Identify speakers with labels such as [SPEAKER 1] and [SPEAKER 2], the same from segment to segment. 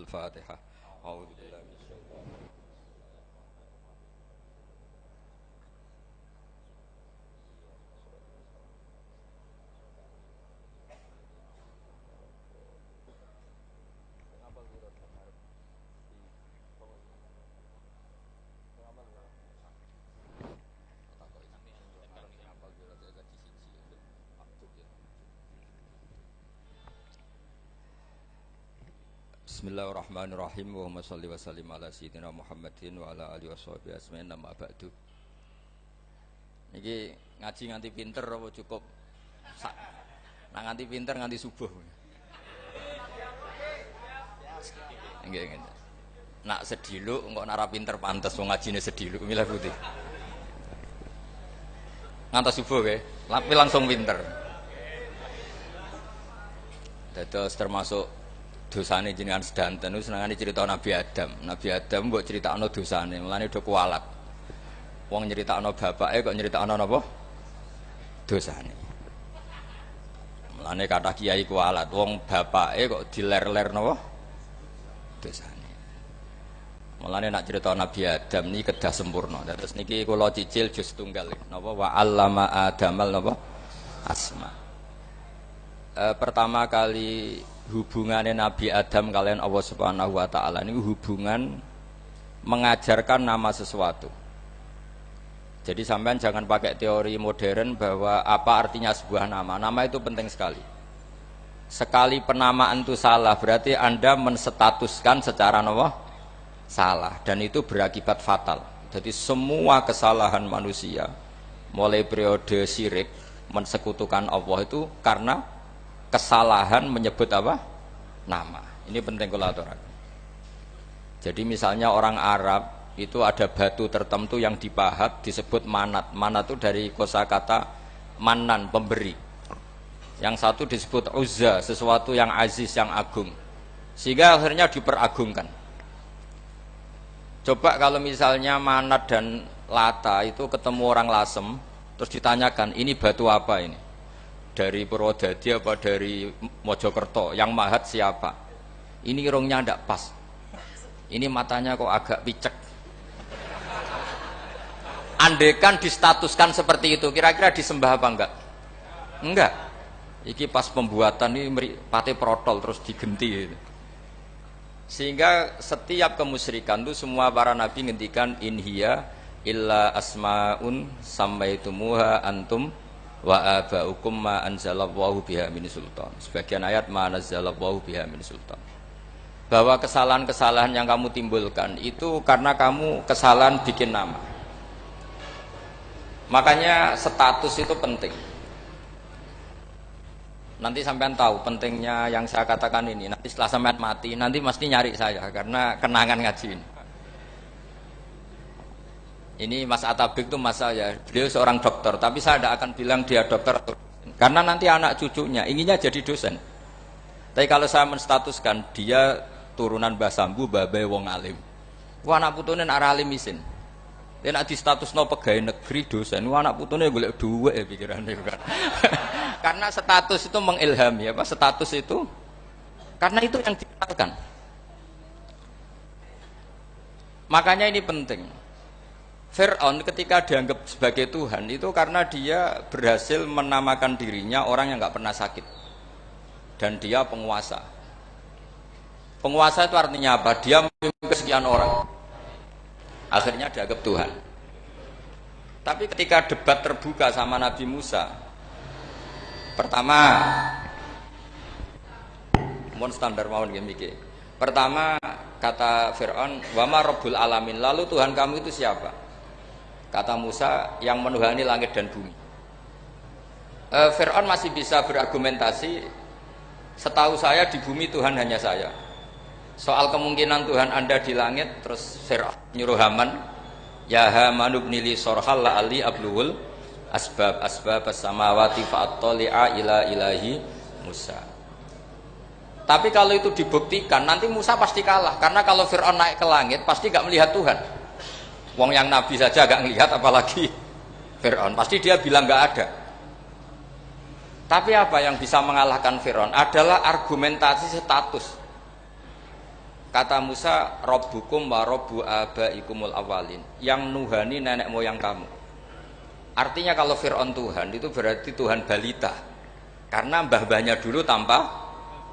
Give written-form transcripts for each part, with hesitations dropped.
[SPEAKER 1] Al-Fatihah. A'udzu billahi minasyaitonir rajim. Bismillahirrahmanirrahim. Allahumma shalli wa sallim ala sayyidina Muhammadin wa ala alihi washabihi ajmain. Amma ba'du. Niki ngaji nganti pinter apa cukup sak? Nah nganti pinter nganti subuh. Nggih nggih. Nak sediluk engko nara pinter pantes wong ngajine sediluk milih putih. Ngantos subuh nggih, tapi langsung pinter. Dados termasuk dosane jenengan sedanten niku senengane cerita Nabi Adam. Nabi Adam mbok critakno dosane, mulane do kualat. Wong nyeritakno bapake kok nyeritakno napa? Dosane. Mulane kathah kiai kualat, wong bapake kok diler-ler napa? Dosane. Mulane nak cerita Nabi Adam niki kedah sempurna. Terus niki kula cicil juz tunggal napa wa 'allama Adamal napa? Asma. Pertama kali hubungannya Nabi Adam kalian Allah Subhanahu wa taala ini hubungan mengajarkan nama sesuatu. Jadi sampean jangan pakai teori modern bahwa apa artinya sebuah nama. Nama itu penting sekali. Sekali penamaan itu salah berarti Anda menstatuskan secara salah dan itu berakibat fatal. Jadi semua kesalahan manusia mulai periode syirik mensekutukan Allah itu karena kesalahan menyebut apa? Nama. Ini penting kalau aturaken. Jadi misalnya orang Arab itu ada batu tertentu yang dipahat disebut manat. Manat itu dari kosakata manan, pemberi. Yang satu disebut uzza, sesuatu yang aziz, yang agung. Sehingga akhirnya diperagungkan. Coba kalau misalnya Manat dan Lata itu ketemu orang Lasem, terus ditanyakan, ini batu apa ini? Dari Purwodadi apa dari Mojokerto, yang mahat siapa? Ini irungnya ndak pas, ini matanya kok agak picek. Andekan distatuskan seperti itu, kira-kira disembah apa enggak? Enggak. Iki pas pembuatan ini pate protol terus digenti gitu. Sehingga setiap kemusyrikan itu semua para nabi ngendikan inhiya illa asmaun sammaitumuha antum wa aba'ukum ma anzalallahu biha min sultan. Sebagian ayat ma anzalallahu biha min sultan. Bahwa kesalahan-kesalahan yang kamu timbulkan itu karena kamu kesalahan bikin nama. Makanya status itu penting. Nanti sampean tahu pentingnya yang saya katakan ini. Nanti setelah sampean mati, nanti mesti nyari saya karena kenangan ngaji ini. Ini Mas Atabik itu mas saya, beliau seorang dokter, tapi saya tidak akan bilang dia dokter karena nanti anak cucunya inginnya jadi dosen. Tapi kalau saya menstatuskan dia turunan Mbah Sambu, babai wong alim. Wah anak putune arah alim isin. Dia nak di status no pegawai negeri dosen. Wah anak putune golek duit ya pikirannya kan. Karena status itu mengilhami apa? Status itu karena itu yang dikenalkan. Makanya ini penting. Fir'aun ketika dianggap sebagai Tuhan itu karena dia berhasil menamakan dirinya orang yang nggak pernah sakit dan dia penguasa. Penguasa itu artinya apa? Dia memimpin sekian orang, akhirnya dianggap Tuhan. Tapi ketika debat terbuka sama Nabi Musa, pertama, mohon standar mawon gimmick. Pertama kata Fir'aun, wama Rabbul Alamin, lalu Tuhan kamu itu siapa? Kata Musa, yang menuhani langit dan bumi. Fir'aun masih bisa berargumentasi, setahu saya di bumi Tuhan hanya saya. Soal kemungkinan Tuhan Anda di langit, terus Fir'aun nyuruh Haman, ya Haman ibnili sorhal la'ali abluhul asbab as-samawati fa'attali'a ila ilahi Musa. Tapi kalau itu dibuktikan, nanti Musa pasti kalah. Karena kalau Fir'aun naik ke langit, pasti gak melihat Tuhan. Wong yang Nabi saja gak ngelihat, apalagi Fir'aun. Pasti dia bilang gak ada. Tapi apa yang bisa mengalahkan Fir'aun adalah argumentasi status. Kata Musa, Rabbukum wa Rabbu abaikumul awalin. Yang nuhani nenek moyang kamu. Artinya kalau Fir'aun Tuhan itu berarti Tuhan balita. Karena mbah-mbahnya dulu tanpa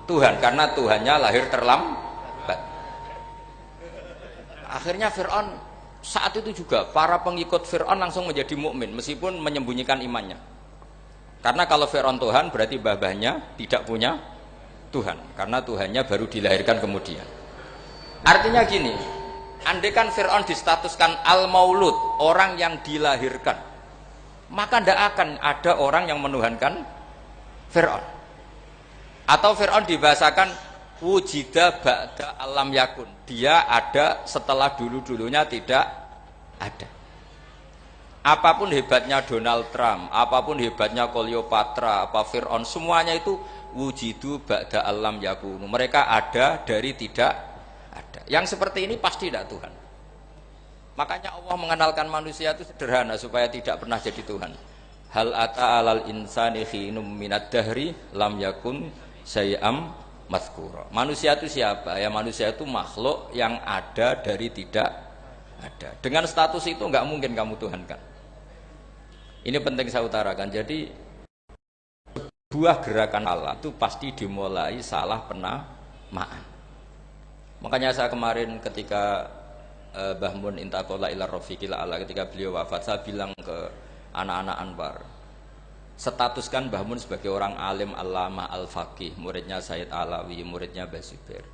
[SPEAKER 1] Tuhan, karena Tuhannya lahir terlambat. Akhirnya Fir'aun saat itu juga para pengikut Fir'aun langsung menjadi mukmin meskipun menyembunyikan imannya. Karena kalau Fir'aun Tuhan berarti mbah-mbahnya tidak punya Tuhan, karena Tuhannya baru dilahirkan kemudian. Artinya gini, andai kan Fir'aun distatuskan al-maulud, orang yang dilahirkan, maka tidak akan ada orang yang menuhankan Fir'aun. Atau Fir'aun dibahasakan wujida ba'da alam yakun, dia ada setelah dulu-dulunya tidak ada. Apapun hebatnya Donald Trump, apapun hebatnya Cleopatra, apa Fir'aun, semuanya itu wujidu ba'da alam yakun, mereka ada dari tidak ada. Yang seperti ini pasti tidak Tuhan. Makanya Allah mengenalkan manusia itu sederhana supaya tidak pernah jadi Tuhan. Hal ata alal insani khinum minad dahri lam yakun syai'am mazkura. Manusia itu siapa? Ya manusia itu makhluk yang ada dari tidak ada. Dengan status itu enggak mungkin kamu tuhankan. Ini penting saya utarakan. Jadi buah gerakan Allah itu pasti dimulai salah penamaan. Makanya saya kemarin ketika Mbah Mun intaqala ila rafiqil a'la, ketika beliau wafat, saya bilang ke anak-anak Anwar, statuskan Mbah Mun sebagai orang alim allamah al-faqih, muridnya Sayyid Alawi, muridnya Mbah Zubair.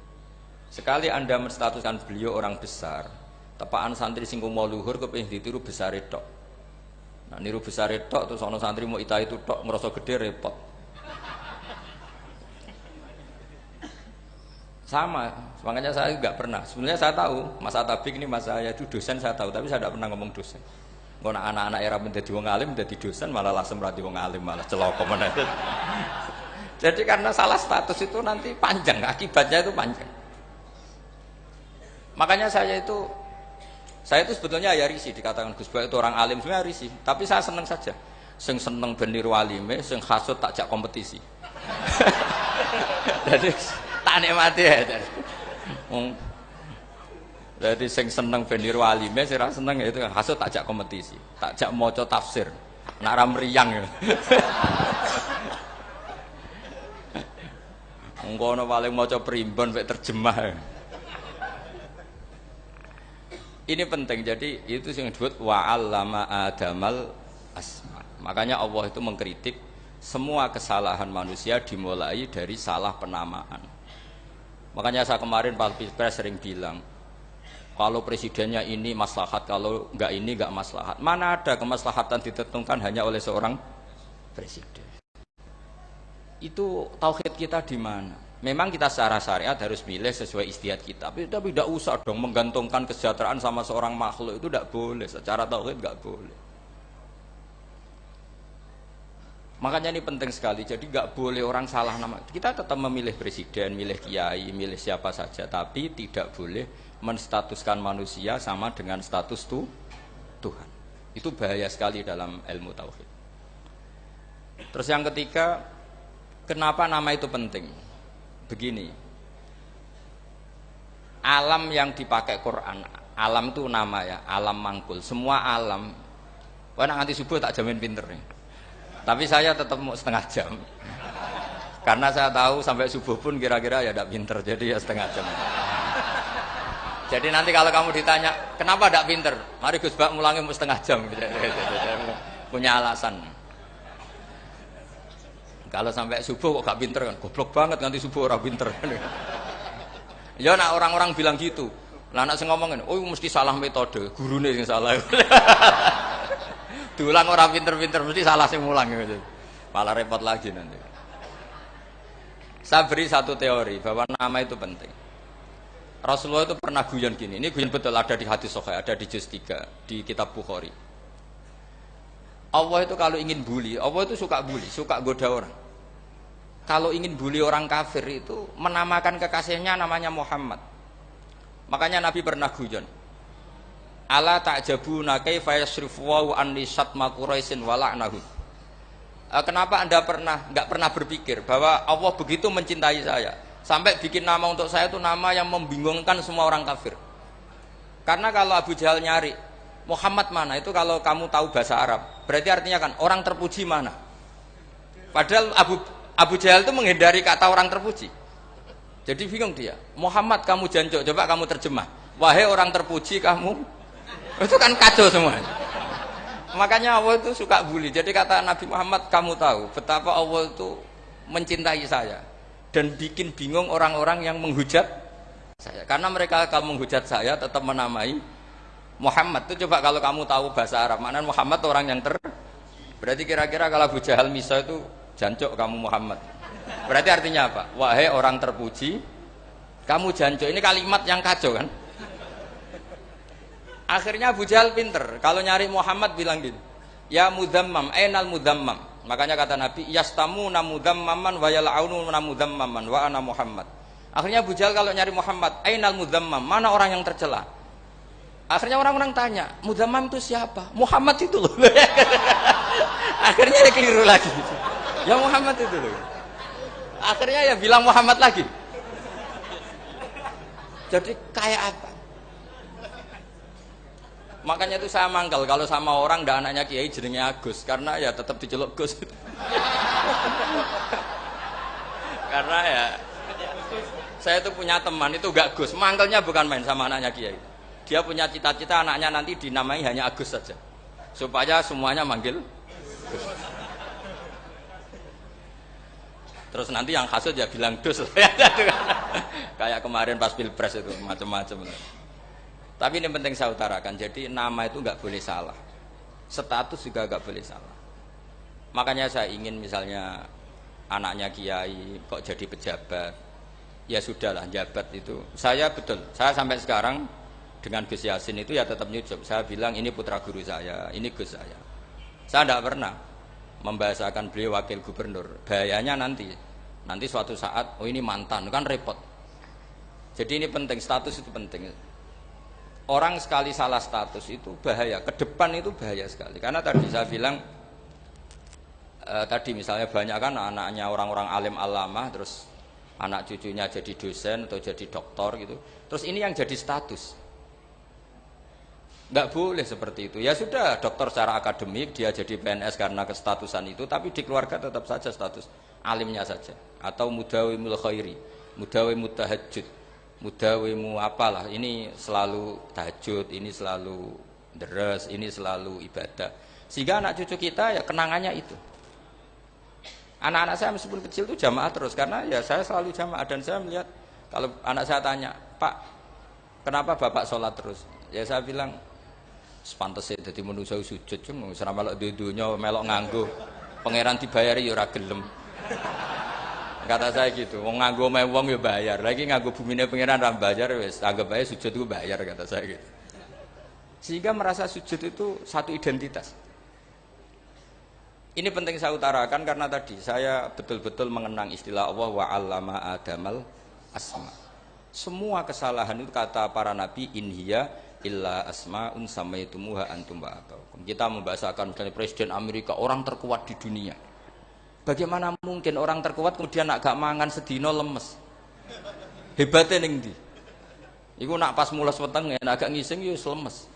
[SPEAKER 1] Sekali Anda menstatuskan beliau orang besar, tepaan santri sing mau luhur kepengin ditiru besar tok. Nah, niru besar tok terus ana santri mau ita itu tok ngerasa gede repot. Sama, makanya saya nggak pernah. Sebenarnya saya tahu, Mas Atabik ini mas saya itu dosen saya tahu, tapi saya tidak pernah ngomong dosen. Kalau anak-anak era menjadi wong alim, menjadi dosen malah langsung merati wong alim, malah celoko mana. Jadi karena salah status itu nanti panjang, akibatnya itu panjang. Makanya saya itu sebetulnya ya risih dikatakan Gus Bak itu orang alim, sebenarnya risih. Tapi saya senang saja. Sing seneng ben niru alime, sing hasud takjak kompetisi. Jadi tak nikmati ya. Jadi sing seneng ben niru alime, sing ra seneng itu hasud takjak kompetisi, takjak maca tafsir. Nak ra mriyang ya. Engko ana paling maca primbon mek terjemah. Ini penting, jadi itu yang disebut wa'allama adamal asma. Makanya Allah itu mengkritik semua kesalahan manusia dimulai dari salah penamaan. Makanya saya kemarin Pak Pilpres sering bilang, kalau presidennya ini maslahat, kalau enggak ini enggak maslahat. Mana ada kemaslahatan ditentukan hanya oleh seorang presiden. Itu tauhid kita di mana? Memang kita secara syariat harus milih sesuai istiadat kita, tapi tidak usah dong menggantungkan kesejahteraan sama seorang makhluk, itu tidak boleh. Secara tauhid tidak boleh. Makanya ini penting sekali. Jadi nggak boleh orang salah nama. Kita tetap memilih presiden, milih kiai, milih siapa saja, tapi tidak boleh menstatuskan manusia sama dengan status Tuhan. Itu bahaya sekali dalam ilmu tauhid. Terus yang ketiga, kenapa nama itu penting? Begini, alam yang dipakai Quran, alam itu nama ya, alam mangkul, semua alam. Wah, nanti subuh tak jamin pinter nih. Tapi saya tetap mau setengah jam, karena saya tahu sampai subuh pun kira-kira ya tidak pinter, jadi ya setengah jam. Jadi nanti kalau kamu ditanya kenapa tidak pinter, mari Gus Bak mulangi mau setengah jam, punya alasan. Kalau sampai subuh kok gak pinter kan, goblok banget nanti subuh orang pinter. Ya nak orang-orang bilang gitu. Lah anak sing ngomongin, oh mesti salah metode, gurune sing salah. Diulang orang pinter-pinter mesti salah sing mulang gitu. Malah repot lagi nanti. Saya beri satu teori bahwa nama itu penting. Rasulullah itu pernah guyon gini, ini guyon betul, ada di hadis sahih, ada di juz 3 di kitab Bukhari. Allah itu kalau ingin bully, Allah itu suka bully, suka goda orang. Kalau ingin bully orang kafir itu menamakan kekasihnya namanya Muhammad. Makanya Nabi pernah guyon. Ala ta'jabuna kaifa yasrifu wa anni satma quraisin wa la'nahu. Kenapa Anda enggak pernah berpikir bahwa Allah begitu mencintai saya Sampai bikin nama untuk saya itu nama yang membingungkan semua orang kafir. Karena kalau Abu Jahal nyari Muhammad mana, itu kalau kamu tahu bahasa Arab, berarti artinya kan orang terpuji mana. Padahal Abu Jahal itu menghindari kata orang terpuji. Jadi bingung dia. Muhammad kamu jancuk, coba kamu terjemah. Wahai orang terpuji kamu. Itu kan kacau semua. Makanya Allah itu suka bully. Jadi kata Nabi Muhammad, kamu tahu betapa Allah itu mencintai saya dan bikin bingung orang-orang yang menghujat saya. Karena mereka kalau menghujat saya tetap menamai Muhammad. Itu coba kalau kamu tahu bahasa Arab, maknanya Muhammad orang yang berarti kira-kira kalau Abu Jahal Misa itu jancuk kamu Muhammad. Berarti artinya apa? Wahai orang terpuji, kamu jancuk. Ini kalimat yang kacau kan? Akhirnya Abu Jahal pinter. Kalau nyari Muhammad bilang gini, ya mudzammam, ainal mudzammam. Makanya kata Nabi, yastamuna mudzammaman wa yal'aununa mudzammaman wa ana Muhammad. Akhirnya Abu Jahal kalau nyari Muhammad, ainal mudzammam, mana orang yang tercela? Akhirnya orang-orang tanya, mudzammam itu siapa? Muhammad itu loh. Akhirnya dia keliru lagi. Ya Muhammad itu loh. Akhirnya ya bilang Muhammad lagi. Jadi kayak apa? Makanya itu saya mangkal kalau sama orang ndak anaknya Kiai jenenge Agus, karena ya tetap diceluk Gus. Karena ya saya itu punya teman itu gak Gus, mangkelnya bukan main sama anaknya Kiai. Dia punya cita-cita anaknya nanti dinamai hanya Agus saja, supaya semuanya manggil Gus. Terus nanti yang hasut ya bilang Dus. Kayak kemarin pas Pilpres itu macam-macam. Tapi ini penting saya utarakan. Jadi nama itu nggak boleh salah, status juga nggak boleh salah. Makanya saya ingin misalnya anaknya Kiai kok jadi pejabat, ya sudahlah jabat itu. Saya betul, saya sampai sekarang dengan Gus Yasin itu ya tetap nyucup. Saya bilang ini putra guru saya, ini Gus saya. Saya tidak pernah membahasakan beliau wakil gubernur. Bahayanya nanti suatu saat, oh ini mantan, kan repot. Jadi ini penting, status itu penting. Orang sekali salah status itu bahaya, ke depan itu bahaya sekali. Karena tadi saya bilang, tadi misalnya banyak kan anaknya orang-orang alim alamah, terus anak cucunya jadi dosen atau jadi doktor gitu. Terus ini yang jadi status. Nggak boleh seperti itu. Ya sudah, dokter secara akademik, dia jadi PNS karena kestatusan itu, tapi di keluarga tetap saja status alimnya saja. Atau mudawimul khairi, mudawimut tahajud, mudawimu apalah, ini selalu tahajud, ini selalu deres, ini selalu ibadah. Sehingga anak cucu kita ya kenangannya itu. Anak-anak saya meskipun kecil itu jamaah terus, karena ya saya selalu jamaah. Dan saya melihat kalau anak saya tanya, Pak, kenapa Bapak sholat terus? Ya saya bilang, sepantesnya jadi manusia sujud, cuma selama melok dudunya melok nganggo, pangeran dibayari ya ora gelem. Kata saya gitu, wong nganggo mewong ya bayar, lagi nganggo bumine pangeran ra bayar wis anggap ae sujud itu bayar, kata saya gitu. Sehingga merasa sujud itu satu identitas. Ini penting saya utarakan karena tadi saya betul-betul mengenang istilah Allah wa 'allama adamal asma. Semua kesalahan itu kata para nabi in hiya illa asmaun samaitumuha antum wa abaukum. Kita membahasakan misalnya presiden Amerika orang terkuat di dunia. Bagaimana mungkin orang terkuat kemudian nak gak mangan sedino lemes? Hebatnya ning ndi? Iku nak pas mules weteng nak gak ngising yo lemes.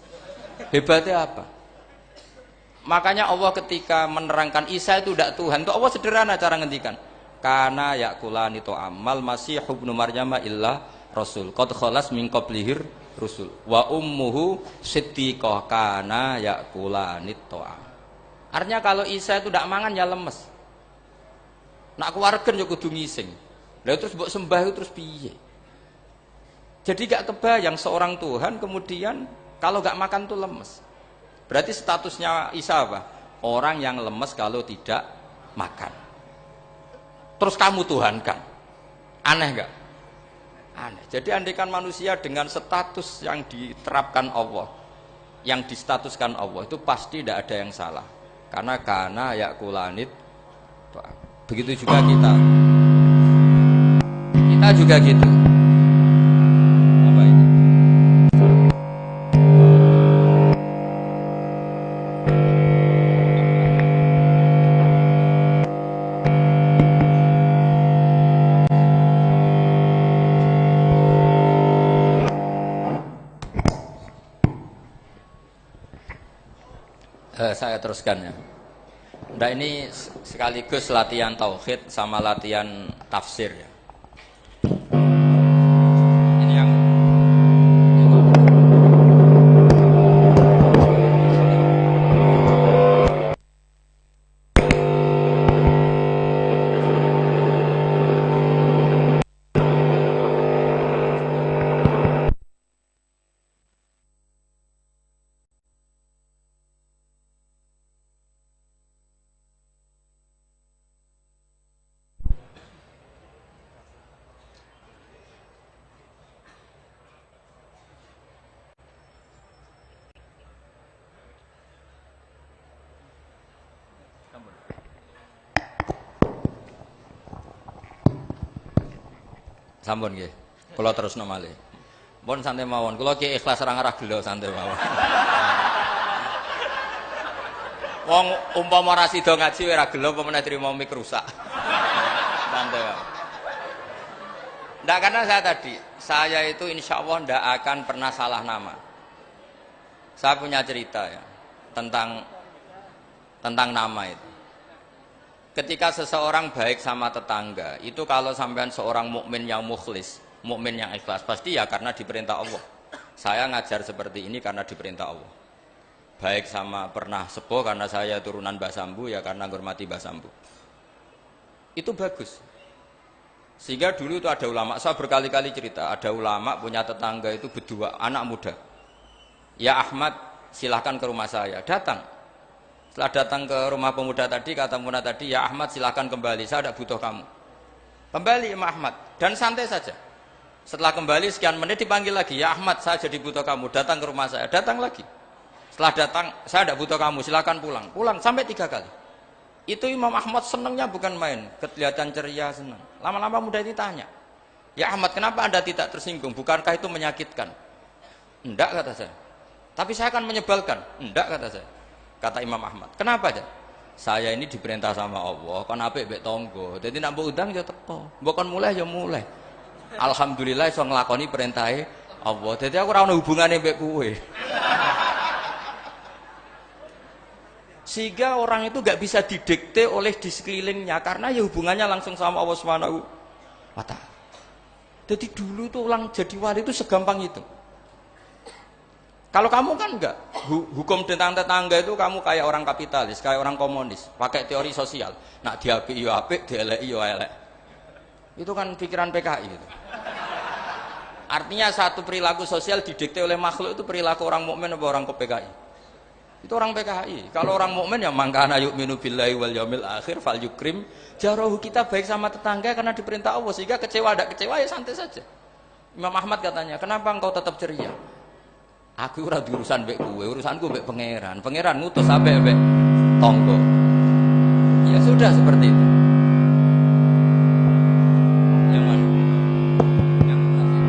[SPEAKER 1] Hebatnya apa? Makanya Allah ketika menerangkan Isa itu tidak Tuhan, itu Allah sederhana cara ngendikan. Kana yakulani to amal masih ibnu Maryam illa rasul. Qad khalas min qablihir rusul. Wa ummuhu siddiqah kana yakulani to. Artinya kalau Isa itu tidak mangan ya lemes. Nak keluargen yo kudu ngising. Lah terus mbok sembah itu terus piye? Jadi gak kebayang seorang Tuhan kemudian kalau gak makan tuh lemes. Berarti statusnya Isa apa? Orang yang lemes kalau tidak makan. Terus kamu Tuhan kan? Aneh gak? Aneh. Jadi andaikan manusia dengan status yang diterapkan Allah, yang distatuskan Allah, itu pasti tidak ada yang salah. Karena yakulanit. Begitu juga kita. Kita juga gitu. Apa ini? saya teruskan ya. Nah ini sekaligus latihan tauhid sama latihan tafsir ya. Ini yang sampun nggih. Kula terusno malih. Pun santai mawon. Kula ki ikhlas ora ngarah gelo santai mawon. Wong umpama ora sida ngaji ora gelo apa meneh trimo mik rusak. Santai mawon. Ndak karena saya itu insya Allah ndak akan pernah salah nama. Saya punya cerita ya tentang nama itu. Ketika seseorang baik sama tetangga, itu kalau sampean seorang mukmin yang mukhlis, mukmin yang ikhlas, pasti ya karena diperintah Allah. Saya ngajar seperti ini karena diperintah Allah. Baik sama pernah sepuh karena saya turunan Mbah Sambu, ya karena menghormati Mbah Sambu. Itu bagus. Sehingga dulu itu ada ulama, saya berkali-kali cerita, ada ulama punya tetangga itu berdua, anak muda. Ya Ahmad, silahkan ke rumah saya. Datang. Setelah datang ke rumah pemuda tadi, kata pemuda tadi, ya Ahmad silahkan kembali, saya tidak butuh kamu. Kembali Imam Ahmad, dan santai saja. Setelah kembali sekian menit dipanggil lagi, ya Ahmad saya jadi butuh kamu, datang ke rumah saya, datang lagi. Setelah datang, saya tidak butuh kamu, silahkan pulang. Pulang sampai 3 kali. Itu Imam Ahmad senangnya bukan main, kelihatan ceria, senang. Lama-lama muda ini tanya, ya Ahmad kenapa anda tidak tersinggung, bukankah itu menyakitkan? Enggak kata saya. Tapi saya akan menyebalkan. Enggak kata saya. Kata Imam Ahmad, kenapa aja? Saya ini diperintah sama Allah, kan apik mbek tangga. Dadi nek mbok undang ya teko. Mbok kon mulai ya mulai. Alhamdulillah iso nglakoni perintahe Allah. Dadi aku ora ono hubungane mbek kowe. Sehingga orang itu gak bisa didikte oleh di sekelilingnya karena ya hubungannya langsung sama Allah Subhanahu wa taala. Jadi dulu itu orang jadi wali itu segampang itu. Kalau kamu kan enggak, hukum tentang tetangga itu kamu kayak orang kapitalis, kayak orang komunis, pakai teori sosial. Nak diapik yo apik, dieleki yo elek. Itu kan pikiran PKI itu. Artinya satu perilaku sosial didikte oleh makhluk itu perilaku orang mukmin atau orang PKI. Itu orang PKI. Kalau orang mukmin yang mangkana yu'minu billahi wal yaumil akhir fal yukrim jarahu, kita baik sama tetangga karena diperintah Allah, sehingga kecewa ada kecewa ya santai saja. Imam Ahmad katanya, kenapa engkau tetap ceria? Aku ora urusan mbek kowe, urusanku mbek pangeran. Pangeran ngutus sampe mbek tangga. Ya sudah seperti itu. Yang mana? Yang terakhir.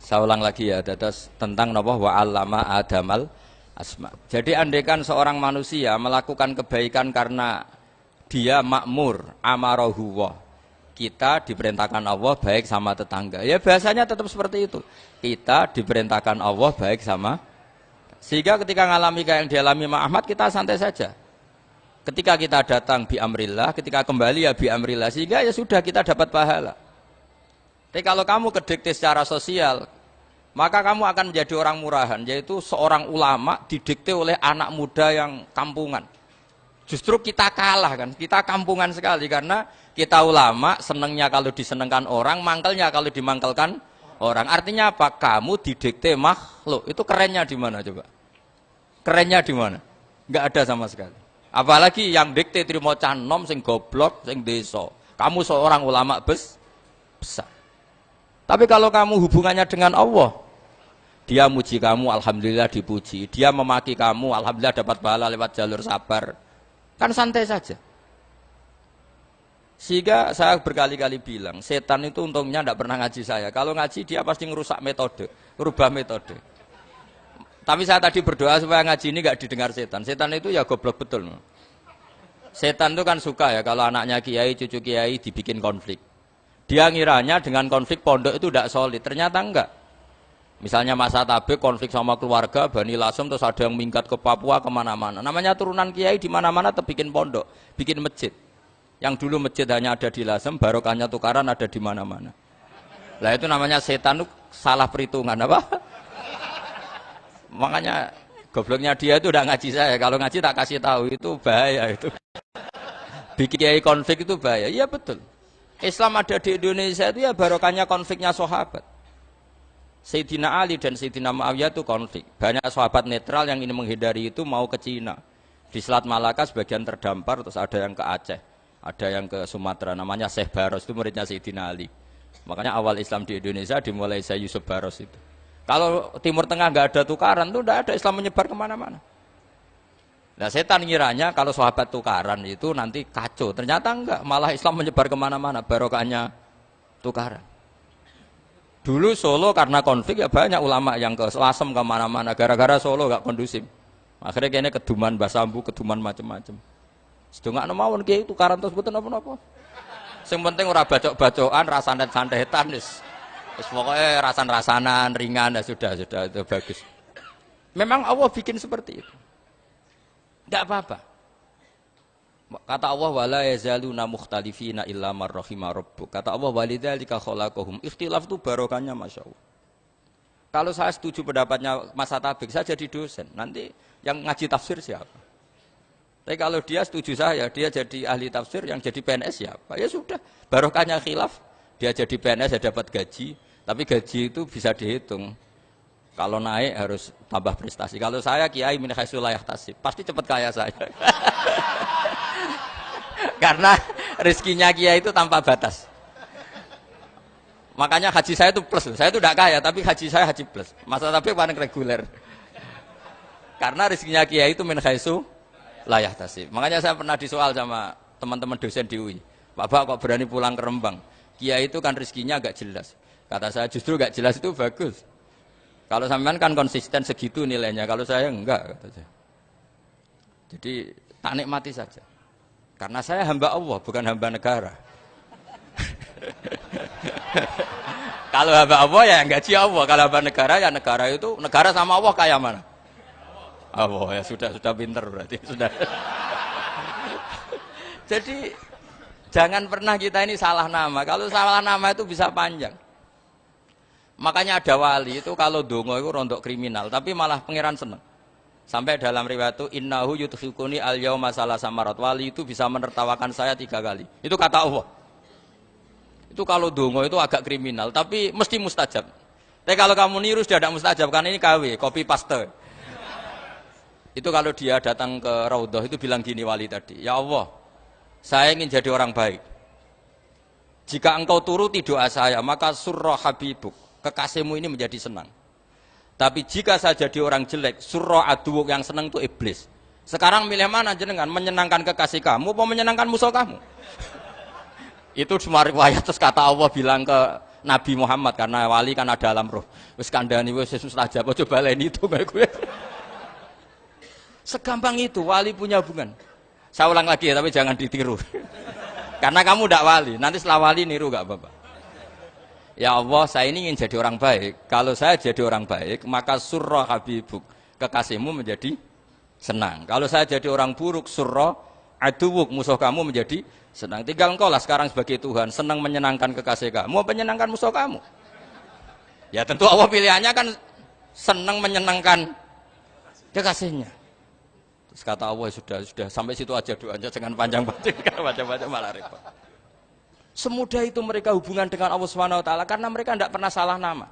[SPEAKER 1] Saya ulang lagi ya, terus tentang napa wa 'allama Adamal asma. Jadi andaikan seorang manusia melakukan kebaikan karena dia makmur, amarahu wa. Kita diperintahkan Allah baik sama tetangga. Ya bahasanya tetap seperti itu. Kita diperintahkan Allah baik sama. Sehingga ketika ngalami kayak yang dialami Ahmad, kita santai saja. Ketika kita datang bi amrillah, ketika kembali ya bi amrillah, sehingga ya sudah kita dapat pahala. Tapi kalau kamu kedikte secara sosial, maka kamu akan menjadi orang murahan, yaitu seorang ulama didikte oleh anak muda yang kampungan. Justru kita kalah kan, kita kampungan sekali karena kita ulama senengnya kalau disenengkan orang, mangkelnya kalau dimangkelkan orang. Artinya apa? Kamu didikte makhluk. Itu kerennya di mana coba? Kerennya di mana? Enggak ada sama sekali. Apalagi yang dikte trimo canom sing goblok, sing desa. Kamu seorang ulama besar. Tapi kalau kamu hubungannya dengan Allah, dia muji kamu, alhamdulillah dipuji. Dia memaki kamu, alhamdulillah dapat pahala lewat jalur sabar. Kan santai saja. Sehingga saya berkali-kali bilang, setan itu untungnya tidak pernah ngaji saya. Kalau ngaji dia pasti ngerusak metode, rubah metode. Tapi saya tadi berdoa supaya ngaji ini nggak didengar setan. Setan itu ya goblok betul. Setan itu kan suka ya kalau anaknya kiai, cucu kiai dibikin konflik. Dia ngiranya dengan konflik pondok itu tidak solid. Ternyata enggak. Misalnya masa tabik konflik sama keluarga, Bani Lasem, terus ada yang minggat ke Papua kemana-mana. Namanya turunan kiai di mana-mana tetap bikin pondok, bikin masjid. Yang dulu masjid hanya ada di Lasem, barokahnya tukaran ada di mana-mana. Lah itu namanya setan, itu salah perhitungan apa? Makanya gobloknya dia itu udah ngaji saya. Kalau ngaji tak kasih tahu itu bahaya itu. Bikin kiai konflik itu bahaya. Iya betul. Islam ada di Indonesia itu ya barokahnya konfliknya sahabat. Sayyidina Ali dan Sayyidina Muawiyah itu konflik. Banyak sahabat netral yang ingin menghindari itu mau ke Cina. Di Selat Malaka sebagian terdampar, terus ada yang ke Aceh, ada yang ke Sumatera. Namanya Syekh Baros, itu muridnya Sayyidina Ali. Makanya awal Islam di Indonesia dimulai Syekh Yusuf Baros itu. Kalau Timur Tengah nggak ada tukaran, itu tidak ada Islam menyebar kemana-mana. Nah setan ngiranya kalau sahabat tukaran itu nanti kacau. Ternyata enggak, malah Islam menyebar kemana-mana, barokahnya tukaran. Dulu Solo karena konflik ya banyak ulama yang ke Lasem kemana-mana, gara-gara Solo gak kondusif. Akhirnya kayaknya keduman basambu, keduman macam-macam. Sedungak mawon kiai tukaran terus betul apa-apa. Yang penting ora bacok-bacokan, rasanet-santetan wis pokoknya rasan-rasanan, ringan ya sudah itu bagus. Memang Allah bikin seperti itu. Enggak apa-apa. Kata Allah wala yazaluna mukhtalifina illa man rahima rabbuk. Kata Allah walidzalika khalaqahum. Ikhtilaf itu barokahnya masyaallah. Kalau saya setuju pendapatnya Mas Atabik, saya jadi dosen. Nanti yang ngaji tafsir siapa? Tapi kalau dia setuju saya, dia jadi ahli tafsir, yang jadi PNS siapa? Ya sudah, barokahnya khilaf. Dia jadi PNS ya dapat gaji, tapi gaji itu bisa dihitung. Kalau naik harus tambah prestasi. Kalau saya kiai min haitsu la yahtasib, pasti cepat kaya saya. Karena rezekinya kiai itu tanpa batas. Makanya haji saya itu plus. Saya itu tidak kaya, tapi haji saya haji plus. Masa tapi paling reguler. Karena rezekinya kiai itu min haitsu la yahtasib. Makanya saya pernah disoal sama teman-teman dosen di UI. Pak kok berani pulang ke Rembang? Kiai itu kan rezekinya agak jelas. Kata saya justru agak jelas itu bagus. Kalau sampean kan konsisten segitu nilainya. Kalau saya enggak, kata saya. Jadi tak nikmati saja. Karena saya hamba Allah, bukan hamba negara. Kalau hamba Allah ya gaji Allah. Kalau hamba negara ya negara itu, negara sama Allah kayak mana? Allah ya sudah pinter berarti sudah. Jadi jangan pernah kita ini salah nama. Kalau salah nama itu bisa panjang. Makanya ada wali itu kalau dongo itu rontok kriminal, tapi malah pangeran seneng. Sampai dalam riwayat itu innahu yudhikuni al yauma salasa marat. Wali itu bisa menertawakan saya 3 kali. Itu kata Allah. Itu kalau dongo itu agak kriminal, tapi mesti mustajab. Tapi kalau kamu niru sudah tidak mustajab, karena ini KW, copy paste. Itu kalau dia datang ke Raudhah itu bilang gini wali tadi, ya Allah, saya ingin jadi orang baik. Jika engkau turuti doa saya, maka surra habibuk, kekasihmu ini menjadi senang. Tapi jika saya jadi orang jelek, surra aduwuk, yang senang itu iblis. Sekarang milih mana jenengan? Menyenangkan kekasih kamu atau menyenangkan musuh kamu? Itu cuma riwayat. Terus kata Allah bilang ke Nabi Muhammad karena wali kan ada alam roh. Wis kandhani wis mustajab aja baleni itu kayak gue. Segampang itu wali punya hubungan. Saya ulang lagi ya tapi jangan ditiru. Karena kamu tidak wali, nanti setelah wali niru gak apa-apa. Ya Allah, saya ini ingin jadi orang baik. Kalau saya jadi orang baik, maka surra habibuk, kekasihmu menjadi senang. Kalau saya jadi orang buruk, surra aduwuk, musuh kamu menjadi senang. Tinggal engkau lah sekarang sebagai Tuhan, senang menyenangkan kekasih kamu, menyenangkan musuh kamu. Ya tentu Allah pilihannya kan senang menyenangkan kekasihnya. Terus kata Allah, sudah sampai situ aja doanya, jangan panjang-panjang, macam-macam malah repot. Semudah itu mereka hubungan dengan Allah Subhanahu wa taala karena mereka tidak pernah salah nama.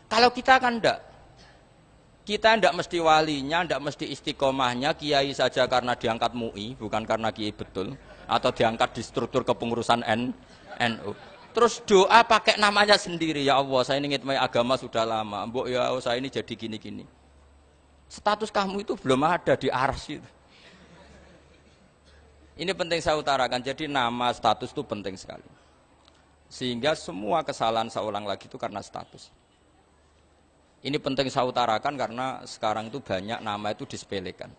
[SPEAKER 1] Kalau kita kan enggak. Kita tidak mesti walinya, tidak mesti istiqomahnya, kiai saja karena diangkat MUI, bukan karena kiai betul, atau diangkat di struktur kepengurusan NU. Terus doa pakai namanya sendiri, ya Allah, saya ini ngitmai agama sudah lama, mbok ya saya ini jadi gini-gini. Status kamu itu belum ada di ars itu. Ini penting saya utarakan, jadi nama status itu penting sekali. Sehingga semua kesalahan saya ulang lagi itu karena status. Ini penting saya utarakan karena sekarang itu banyak nama itu disepelekan.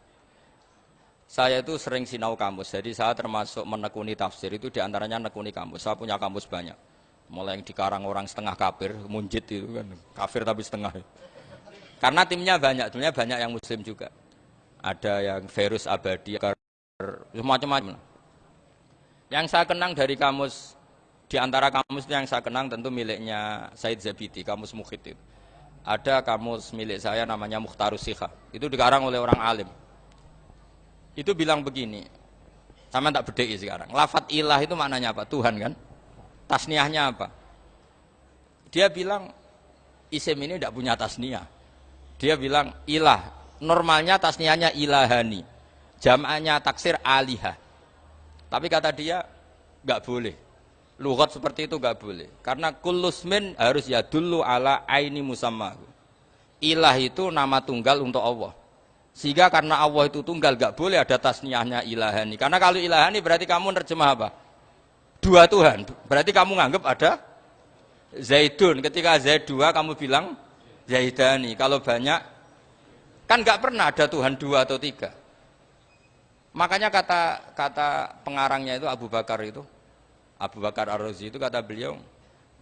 [SPEAKER 1] Saya itu sering sinau kamus, jadi saya termasuk menekuni tafsir itu diantaranya menekuni kamus. Saya punya kamus banyak, mulai yang dikarang orang setengah kafir, munjid itu kan, kafir tapi setengah. Karena timnya banyak yang muslim juga. Ada yang virus abadi, macam-macam. Yang saya kenang dari kamus, di antara kamus yang saya kenang tentu miliknya Said Zabidi, kamus Mukhid itu. Ada kamus milik saya namanya Mukhtarus Sikha, itu dikarang oleh orang alim. Itu bilang begini, sama tak bedai sekarang. Lafat ilah itu maknanya apa? Tuhan kan? Tasniahnya apa? Dia bilang isim ini tidak punya tasniah. Dia bilang ilah, normalnya tasniahnya ilahani. Jam'anya taksir alihah. Tapi kata dia nggak boleh. Lughat seperti itu nggak boleh. Karena kullusmin harus yadullu ala aini musammahu. Ilah itu nama tunggal untuk Allah. Sehingga karena Allah itu tunggal nggak boleh ada tasniahnya ilahani. Karena kalau ilahani berarti kamu nerjemah apa? Dua Tuhan. Berarti kamu nganggap ada Zaidun. Ketika Zaid dua kamu bilang Zaidani. Kalau banyak kan nggak pernah ada Tuhan dua atau tiga. Makanya kata pengarangnya itu Abu Bakar Ar-Razi itu kata beliau,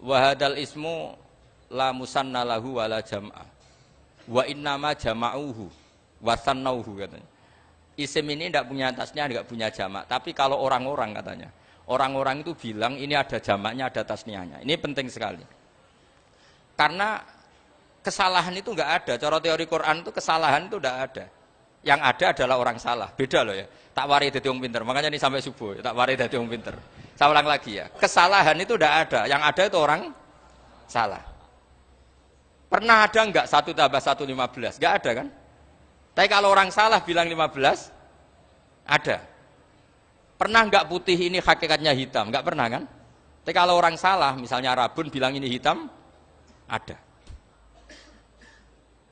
[SPEAKER 1] wahadal ismu la musanna lahu wala jam'ah wa innama jama'uhu wa sannauhu katanya. Isim ini tidak punya tasnya, tidak punya jamak. Tapi kalau orang-orang katanya, orang-orang itu bilang ini ada jamaknya, ada tasniahnya. Ini penting sekali. Karena kesalahan itu enggak ada. Cara teori Quran itu kesalahan itu enggak ada. Yang ada adalah orang salah. Beda loh ya. Tak wari dadi wong pinter. Makanya ini sampai subuh, tak wari dadi wong pinter. Saya ulang lagi ya. Kesalahan itu tidak ada. Yang ada itu orang salah. Pernah ada enggak 1 tambah 1 15? Enggak ada kan? Tapi kalau orang salah bilang 15, ada. Pernah enggak putih ini hakikatnya hitam? Enggak pernah kan? Tapi kalau orang salah, misalnya Rabun bilang ini hitam, ada.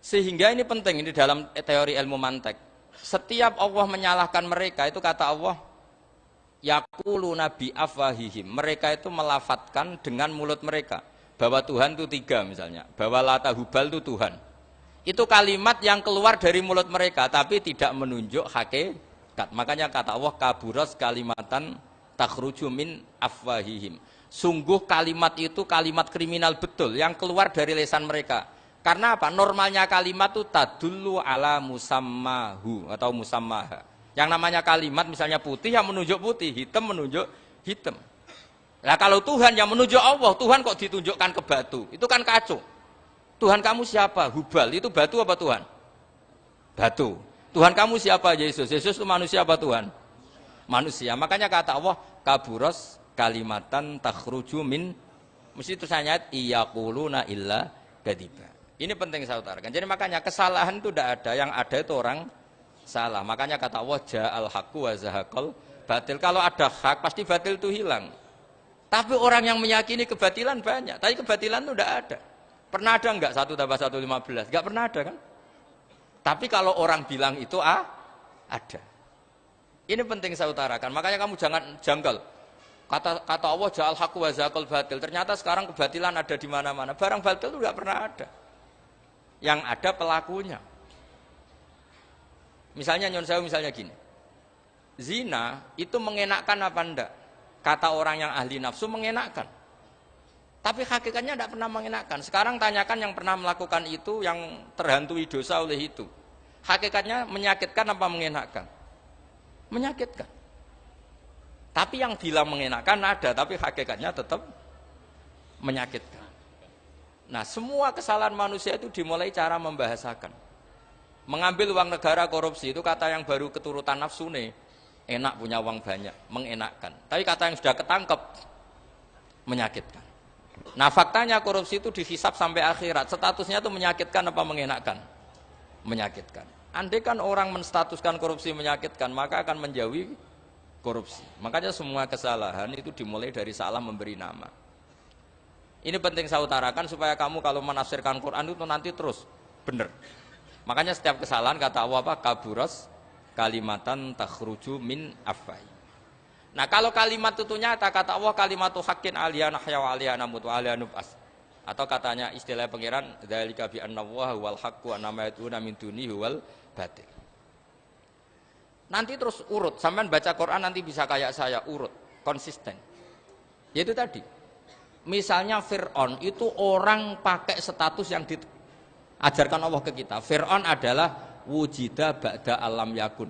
[SPEAKER 1] Sehingga ini penting, ini dalam teori ilmu mantek. Setiap Allah menyalahkan mereka, itu kata Allah, yaquluna bi afwahihim. Mereka itu melafatkan dengan mulut mereka bahwa Tuhan itu 3 misalnya, bahwa Lata Hubal itu Tuhan. Itu kalimat yang keluar dari mulut mereka tapi tidak menunjuk hakikat. Makanya kata Allah, kaburas kalimatan takhruju min afwahihim. Sungguh kalimat itu kalimat kriminal betul yang keluar dari lisan mereka. Karena apa? Normalnya kalimat itu tadullu ala musammahu atau musammaha. Yang namanya kalimat misalnya putih yang menunjuk putih, hitam menunjuk hitam. Nah kalau Tuhan yang menunjuk Allah, Tuhan kok ditunjukkan ke batu? Itu kan kacau. Tuhan kamu siapa? Hubal, itu batu apa Tuhan? Batu. Tuhan kamu siapa? Yesus. Yesus itu manusia apa Tuhan? Manusia. Makanya kata Allah, kaburos kalimatan takhruju min, mesti itu ayat iyaquluna illa kadiba. Ini penting saya utarakan. Jadi makanya kesalahan itu tidak ada, yang ada itu orang salah. Makanya kata Allah, ja'al haqqu wa zahaqal batil. Kalau ada hak pasti batil itu hilang. Tapi orang yang meyakini kebatilan banyak, tapi kebatilan itu tidak ada. Pernah ada enggak 1 tambah 1 15? Enggak pernah ada kan? Tapi kalau orang bilang itu ada. Ini penting saya utarakan. Makanya kamu jangan janggal. Kata Allah ja'al haqqu wa zaqal batil. Ternyata sekarang kebatilan ada di mana-mana. Barang batil itu enggak pernah ada. Yang ada pelakunya. Misalnya nyon sewu misalnya gini. Zina itu mengenakkan apa enggak? Kata orang yang ahli nafsu mengenakkan. Tapi hakikatnya tidak pernah mengenakkan. Sekarang tanyakan yang pernah melakukan itu, yang terhantui dosa oleh itu. Hakikatnya menyakitkan apa mengenakkan? Menyakitkan. Tapi yang bilang mengenakkan ada, tapi hakikatnya tetap menyakitkan. Nah, semua kesalahan manusia itu dimulai cara membahasakan. Mengambil uang negara korupsi itu kata yang baru keturutan nafsu nih. Enak punya uang banyak, mengenakkan. Tapi kata yang sudah ketangkep, menyakitkan. Nah faktanya korupsi itu dihisap sampai akhirat. Statusnya itu menyakitkan apa mengenakkan? Menyakitkan. Andai kan orang menstatuskan korupsi menyakitkan, maka akan menjauhi korupsi. Makanya semua kesalahan itu dimulai dari salah memberi nama. Ini penting saya utarakan supaya kamu kalau menafsirkan Quran itu nanti terus benar. Makanya setiap kesalahan kata Allah apa? Kaburas kalimatan takhruju min afwai. Nah kalau kalimat itu nyata kata Allah kalimatu haqqin aliyana nahya wa aliyana mut wa aliyana nub'as. Atau katanya istilah pangeran dzalika bi anna Allaha wal haqqu wa nama yatuna min dunihi wal batil. Nanti terus urut, sampean baca Quran nanti bisa kayak saya urut, konsisten. Yaitu tadi. Misalnya Fir'aun itu orang pakai status yang diajarkan Allah ke kita. Fir'aun adalah wujida ba'da alam yakun.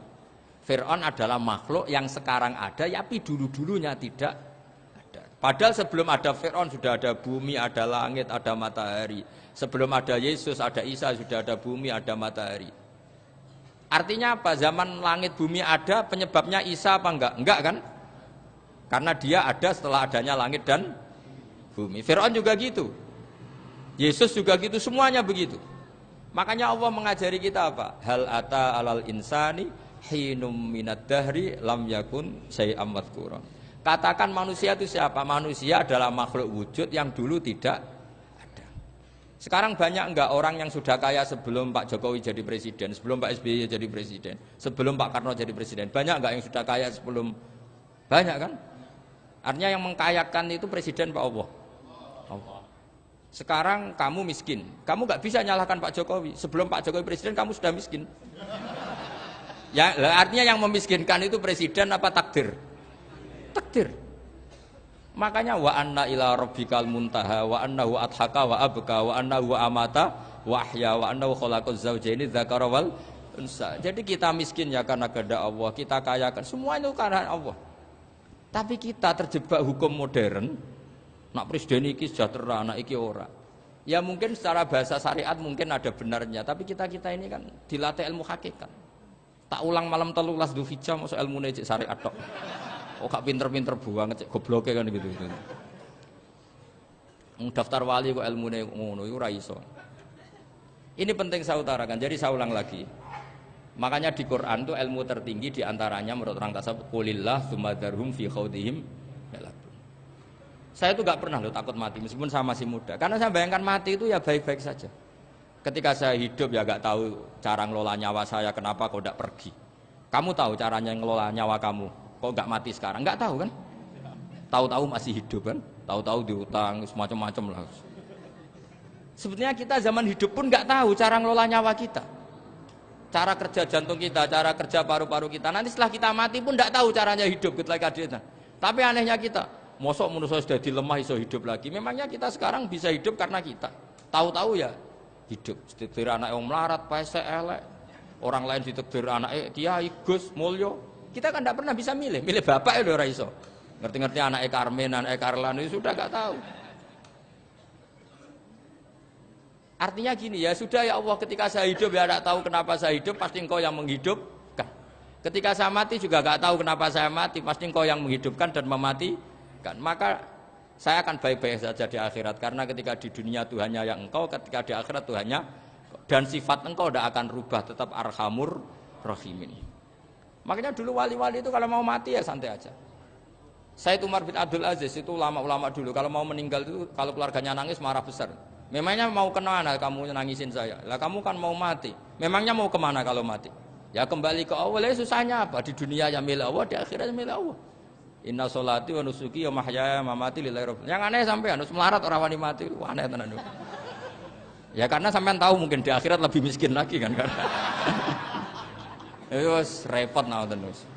[SPEAKER 1] Fir'aun adalah makhluk yang sekarang ada, tapi dulu-dulunya tidak ada. Padahal sebelum ada Fir'aun sudah ada bumi, ada langit, ada matahari. Sebelum ada Yesus, ada Isa, sudah ada bumi, ada matahari. Artinya apa? Zaman langit bumi ada, penyebabnya Isa apa enggak? Enggak kan? Karena dia ada setelah adanya langit dan bumi. Fir'aun juga gitu. Yesus juga gitu, semuanya begitu. Makanya Allah mengajari kita apa? Hal ata alal insani hinum minad dahri lam yakun syai'am madhkura. Katakan manusia itu siapa? Manusia adalah makhluk wujud yang dulu tidak ada. Sekarang banyak enggak orang yang sudah kaya sebelum Pak Jokowi jadi presiden, sebelum Pak SBY jadi presiden, sebelum Pak Karno jadi presiden? Banyak enggak yang sudah kaya sebelum? Banyak kan? Artinya yang mengkayakan itu presiden Pak Allah. Allah. Sekarang kamu miskin, kamu enggak bisa nyalahkan Pak Jokowi. Sebelum Pak Jokowi presiden kamu sudah miskin. Ya, artinya yang memiskinkan itu presiden apa takdir? Takdir. Makanya wa anna ila rabbikal muntaha wa annahu adhaka wa abka wa annahu amata wa ahya wa annahu khalaqaz zawjaini dzakara wal unsa. Jadi kita miskin ya karena kehendak Allah, kita kaya kan semua itu karena Allah. Tapi kita terjebak hukum modern. Nak presiden iki sejahtera, anak iki ora. Ya mungkin secara bahasa syariat mungkin ada benarnya, tapi kita ini kan dilatih ilmu hakikat. Tak ulang malam 13 Dzulhijjah masuk ilmune cek syariat tok. Oh gak pinter-pinter banget cek gobloke kan gitu. Daftar wali kok ilmune ngono iku ora iso. Ini penting saya utarakan. Jadi saya ulang lagi. Makanya di Quran itu ilmu tertinggi diantaranya menurut orang tasawuf qulillah tsumadzarhum fi khaudihim. Saya itu gak pernah loh takut mati meskipun saya masih muda. Karena saya bayangkan mati itu ya baik-baik saja. Ketika saya hidup ya gak tahu cara ngelola nyawa saya, kenapa kok gak pergi. Kamu tahu caranya ngelola nyawa kamu, kok gak mati sekarang? Gak tahu kan? Tahu-tahu masih hidup kan? Tahu-tahu diutang, semacam-macam lah. Sebetulnya kita zaman hidup pun gak tahu cara ngelola nyawa kita. Cara kerja jantung kita, cara kerja paru-paru kita. Nanti setelah kita mati pun gak tahu caranya hidup ketika kita. Tapi anehnya kita, mosok manusia sudah dilemah iso hidup lagi. Memangnya kita sekarang bisa hidup karena kita. Tahu-tahu ya hidup, ditakdir anak yang melarat, paese elek, orang lain ditakdir anak kiai, Gus, mulyo. Kita kan tidak pernah bisa milih bapak ya ora iso. Ngerti-ngerti anak Karmen, anak Karlan itu sudah gak tahu. Artinya gini ya sudah ya Allah, ketika saya hidup ya tidak tahu kenapa saya hidup, pasti Engkau yang menghidupkan. Ketika saya mati juga gak tahu kenapa saya mati, pasti Engkau yang menghidupkan dan mematikan. Maka saya akan baik-baik saja di akhirat karena ketika di dunia Tuhannya yang Engkau, ketika di akhirat Tuhannya, dan sifat Engkau tidak akan rubah, tetap Arhamur Rahimin. Makanya dulu wali-wali itu kalau mau mati ya santai aja. Said Umar bin Abdul Aziz itu ulama-ulama dulu kalau mau meninggal itu kalau keluarganya nangis marah besar. Memangnya mau kemana kamu nangisin saya? Lah kamu kan mau mati. Memangnya mau kemana kalau mati? Ya kembali ke Allah. Susahnya apa? Di dunia ya milik Allah, di akhirat milik Allah. Inna sholati wa nusuki wa mahyaya wa mamati lillahi rabbil. Yang aneh sampean harus melarat orang wani mati. Wah, aneh tenan. Ya karena sampean tahu mungkin di akhirat lebih miskin lagi kan. Wes repot naon terus.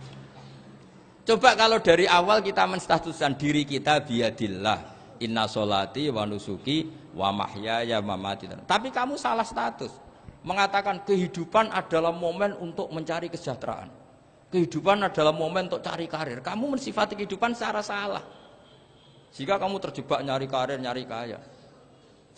[SPEAKER 1] Coba kalau dari awal kita menstatuskan diri kita biadillah. Inna sholati wa nusuki wa mahyaya wa mamati. Tapi kamu salah status. Mengatakan kehidupan adalah momen untuk mencari kesejahteraan. Kehidupan adalah momen untuk cari karir. Kamu mensifati kehidupan secara salah. Jika kamu terjebak nyari karir, nyari kaya.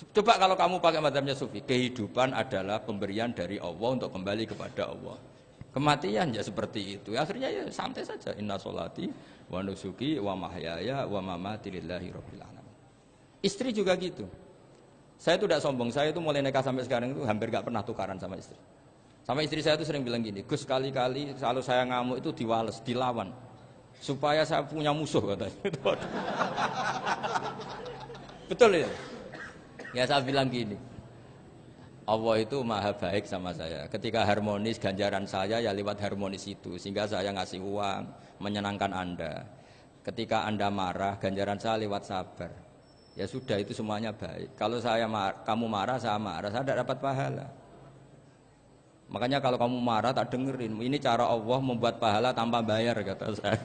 [SPEAKER 1] Coba kalau kamu pakai mazhabnya Sufi, kehidupan adalah pemberian dari Allah untuk kembali kepada Allah. Kematian ya seperti itu. Akhirnya ya santai saja. Inna sholati wa nusuki wa mahyaya wa mamati lillahi rabbil alamin. Istri juga gitu. Saya itu tidak sombong, saya itu mulai nikah sampai sekarang itu hampir gak pernah tukaran sama istri. Sama istri saya itu sering bilang gini, Gus kali-kali kalau saya ngamuk itu diwales, dilawan. Supaya saya punya musuh katanya. Betul ya? Ya saya bilang gini, Allah itu maha baik sama saya. Ketika harmonis, ganjaran saya ya lewat harmonis itu. Sehingga saya ngasih uang, menyenangkan Anda. Ketika Anda marah, ganjaran saya lewat sabar. Ya sudah itu semuanya baik. Kalau kamu marah, saya tidak dapat pahala. Makanya kalau kamu marah tak dengerin. Ini cara Allah membuat pahala tanpa bayar kata saya.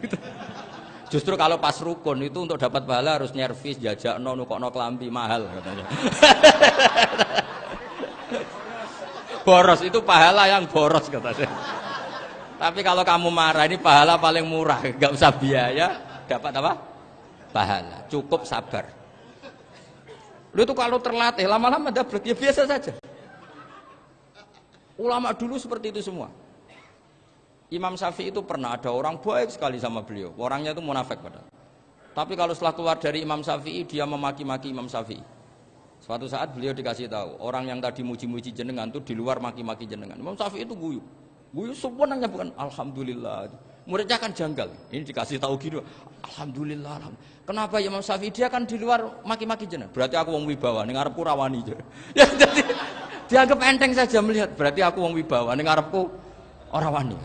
[SPEAKER 1] Justru kalau pas rukun itu untuk dapat pahala harus nyervis, jajak, nukokno kelambi mahal katanya. Boros itu pahala yang boros katanya. Tapi kalau kamu marah ini pahala paling murah, nggak usah biaya, dapat apa? Pahala. Cukup sabar. Lu itu kalau terlatih lama-lama dapat ya biasa saja. Ulama dulu seperti itu semua. Imam Syafi'i itu pernah ada orang baik sekali sama beliau. Orangnya itu munafik padahal. Tapi kalau setelah keluar dari Imam Syafi'i dia memaki-maki Imam Syafi'i. Suatu saat beliau dikasih tahu orang yang tadi muji-muji jenengan itu di luar maki-maki jenengan. Imam Syafi'i itu guyu. Guyu sebenarnya bukan alhamdulillah. Muridnya kan janggal. Ini dikasih tahu gitu. Alhamdulillah. Kenapa ya Imam Syafi'i dia kan di luar maki-maki jenengan. Berarti aku wong wibawa ning ngarepku rawani. Ya jadi dianggap enteng saja melihat. Berarti aku wong wibawa ning ngarepku ora wani.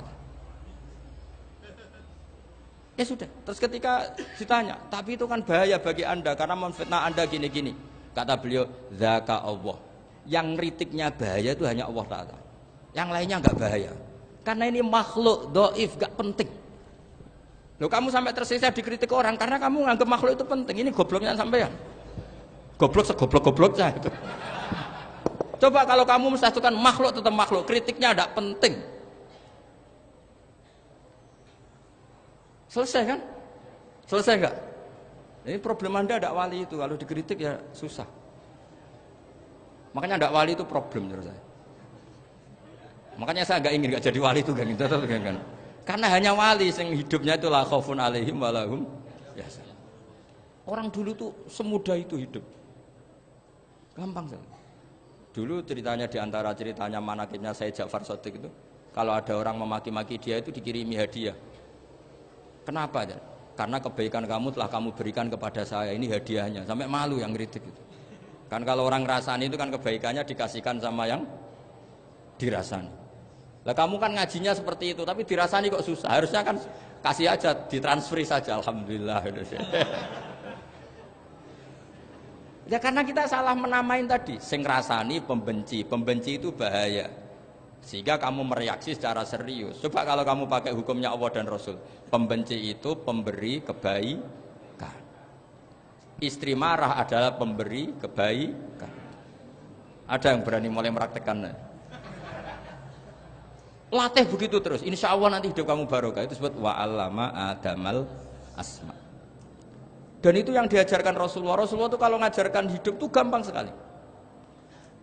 [SPEAKER 1] Ya sudah. Terus ketika ditanya, tapi itu kan bahaya bagi Anda karena memfitnah Anda gini-gini. Kata beliau, zaka Allah. Yang kritiknya bahaya itu hanya Allah Ta'ala. Yang lainnya enggak bahaya. Karena ini makhluk dhaif, enggak penting. Loh kamu sampai tersisa dikritik orang karena kamu nganggap makhluk itu penting. Ini gobloknya sampean. Goblok segoblok-goblok saya itu. Coba kalau kamu mensatukan makhluk tetap makhluk, kritiknya enggak penting. Selesai kan? Selesai enggak? Ini problem Anda ada wali itu, kalau dikritik ya susah. Makanya ada wali itu problem menurut saya. Makanya saya enggak ingin enggak jadi wali itu kan. Karena hanya wali yang hidupnya itu la khaufun alaihim walahum yahzan. Orang dulu tuh semudah itu hidup. Gampang sekali. Dulu ceritanya di antara ceritanya manakibnya Sayyid Ja'far Shadiq itu, kalau ada orang memaki-maki dia itu dikirimi hadiah. Kenapa? Karena kebaikan kamu telah kamu berikan kepada saya, ini hadiahnya. Sampai malu yang kritik itu. Kan kalau orang ngerasani itu kan kebaikannya dikasihkan sama yang dirasani. Lah kamu kan ngajinya seperti itu, tapi dirasani kok susah. Harusnya kan kasih aja, ditransferi saja. Alhamdulillah. Ya karena kita salah menamain tadi. Sing ngrasani pembenci, pembenci itu bahaya. Sehingga kamu mereaksi secara serius. Coba kalau kamu pakai hukumnya Allah dan Rasul. Pembenci itu pemberi kebaikan. Istri marah adalah pemberi kebaikan. Ada yang berani mulai meraktekannya. Latih begitu terus. Insya Allah nanti hidup kamu barokah. Itu disebut wa'allama adamal asma. Dan itu yang diajarkan Rasulullah. Rasulullah itu kalau ngajarkan hidup itu gampang sekali.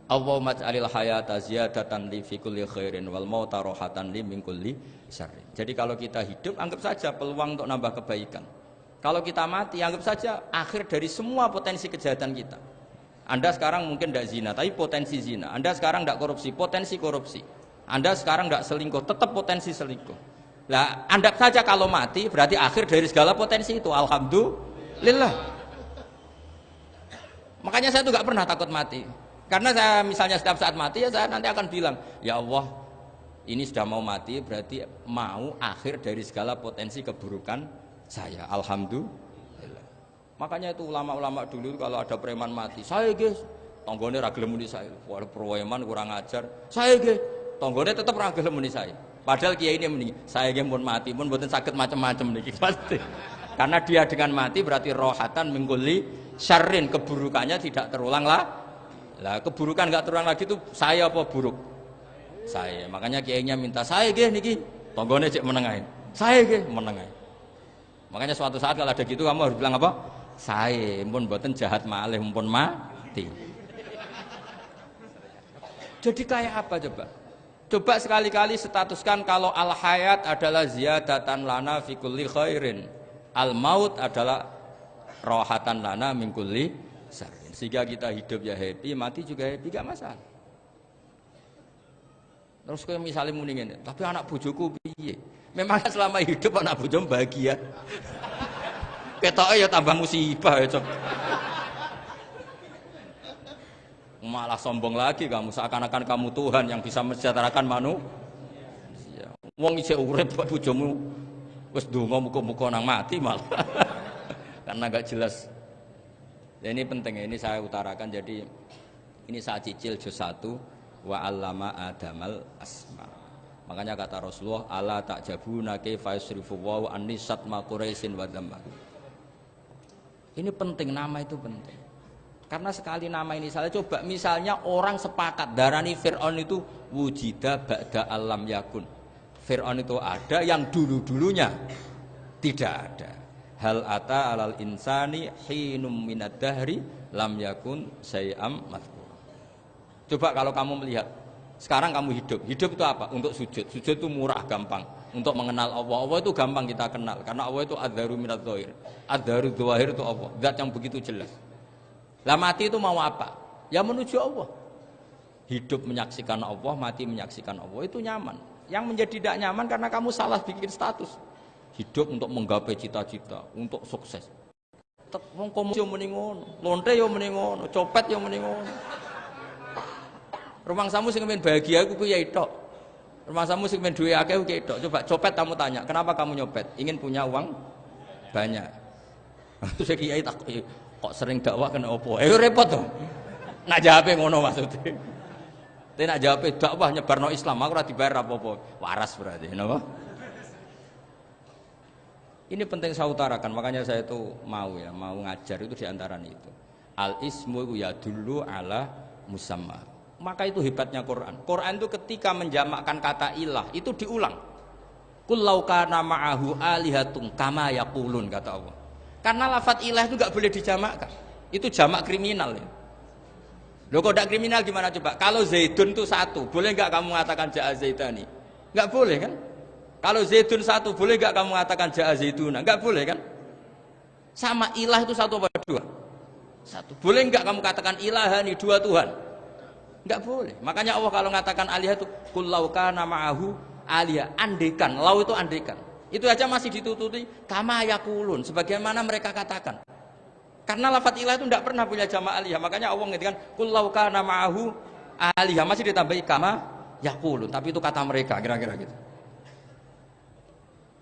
[SPEAKER 1] Allahumma ij'alil hayata ziyadatan li fi kulli khairin wal mauta rahatan li min kulli syarrin. Jadi kalau kita hidup anggap saja peluang untuk nambah kebaikan. Kalau kita mati anggap saja akhir dari semua potensi kejahatan kita. Anda sekarang mungkin tidak zina tapi potensi zina. Anda sekarang tidak korupsi, potensi korupsi. Anda sekarang tidak selingkuh, tetap potensi selingkuh. Lah, anggap saja kalau mati berarti akhir dari segala potensi itu. Alhamdulillah. Makanya saya tuh nggak pernah takut mati. Karena saya misalnya setiap saat mati ya saya nanti akan bilang, ya Allah, ini sudah mau mati berarti mau akhir dari segala potensi keburukan saya. Alhamdulillah. Makanya itu ulama-ulama dulu kalau ada preman mati, saya guys, tonggone ra gelem muni saya. Wah, preman kurang ajar. Saya guys, tonggone tetap ra gelem muni saya. Padahal kiai ini muni, saya guys pun mati, pun mboten saged macam-macam niki pasti. Karena dia dengan mati berarti rohatan mengkuli syarrin, keburukannya tidak terulang lah. Lah keburukan enggak terulang lagi itu saya apa buruk? Saya. Makanya kiainya minta saya guys niki, tonggone cek menengahin. Saya guys menengahin. Makanya suatu saat kalau ada gitu kamu harus bilang apa? Saya pun mboten jahat malih pun mati. Jadi kayak apa coba? Coba sekali-kali statuskan kalau al hayat adalah ziyadatan lana fi kulli khairin. Al maut adalah rohatan lana min kulli syarrin. Sehingga kita hidup ya happy, mati juga happy, gak masalah. Terus kayak misalnya muni ngene, tapi anak bojoku piye? Memang selama hidup anak bojo bahagia. Ketoke ya tambah musibah ya, Cok. Malah sombong lagi kamu, seakan-akan kamu Tuhan yang bisa mensejahterakan manusia. Wong isih urip kok bojomu wis donga muga-muga nang mati malah. Karena enggak jelas. Ya ini penting, ini saya utarakan. Jadi ini saya cicil juz 1 wa 'allama adamal asma. Makanya kata Rasulullah, ala ta'jabuna kaifa yusrifu wa annisat ma quraisin wa dhamma. Ini penting, nama itu penting. Karena sekali nama ini salah, coba misalnya orang sepakat darani Fir'aun itu wujida ba'da alam yakun. Fir'aun itu ada yang dulu-dulunya tidak ada. Hal ata alal insani hinum minad dahri lam yakun syai'am madhkur. Coba kalau kamu melihat sekarang kamu hidup itu apa? Untuk sujud. Sujud itu murah, gampang. Untuk mengenal Allah. Allah itu gampang kita kenal karena Allah itu adzaru minadz dzahir. Adzaru dzahir itu Allah, zat yang begitu jelas. Lah mati itu mau apa? Ya menuju Allah. Hidup menyaksikan Allah, mati menyaksikan Allah, itu nyaman. Yang menjadi tidak nyaman karena kamu salah bikin status. Hidup untuk menggapai cita-cita, untuk sukses. Wong komunis yo muni ngono, lonte yo muni ngono, copet yo muni ngono. Rumangsamu sing men bahagia iku piye tok. Rumangsamu sing men duwe akeh piye tok. Coba copet kamu tanya, kenapa kamu nyopet? Ingin punya uang banyak. Terus kiai tak kok sering dakwah kena opo? Repot to. Nak jawabe ngono maksudnya. Tapi nak jawabe dakwah nyebarno Islam, aku ora dibayar apa-apa. Waras berarti, napa? Ini penting saya utarakan, makanya saya itu mau ngajar itu diantara itu. Al ismu ya dulu ala musamma. Maka itu hebatnya Quran. Quran itu ketika menjamakkan kata ilah itu diulang. Qul law kana ma'ahu alihatun kama yaqulun, kata Allah. Karena lafadz ilah itu enggak boleh dijamakkan. Itu jamak kriminal ya. Loh kok tidak kriminal gimana coba? Kalau Zaidun itu satu, boleh enggak kamu mengatakan ja'a Zaidani? Enggak boleh kan? Kalau Zaidun satu, boleh enggak kamu mengatakan ja'a Zaiduna? Enggak boleh kan? Sama ilah itu satu apa dua? Satu. Boleh enggak kamu katakan ilahani, dua Tuhan? Enggak boleh. Makanya Allah kalau mengatakan alihah itu qul law kana ma'ahu alihah, andekan. Lau itu andekan. Itu aja masih ditututi kama yaqulun, sebagaimana mereka katakan. Karena lafadz ilah itu tidak pernah punya jamak alihah. Makanya Allah mengatakan qul law kana ma'ahu alihah, masih ditambahi kama yaqulun, tapi itu kata mereka kira-kira gitu.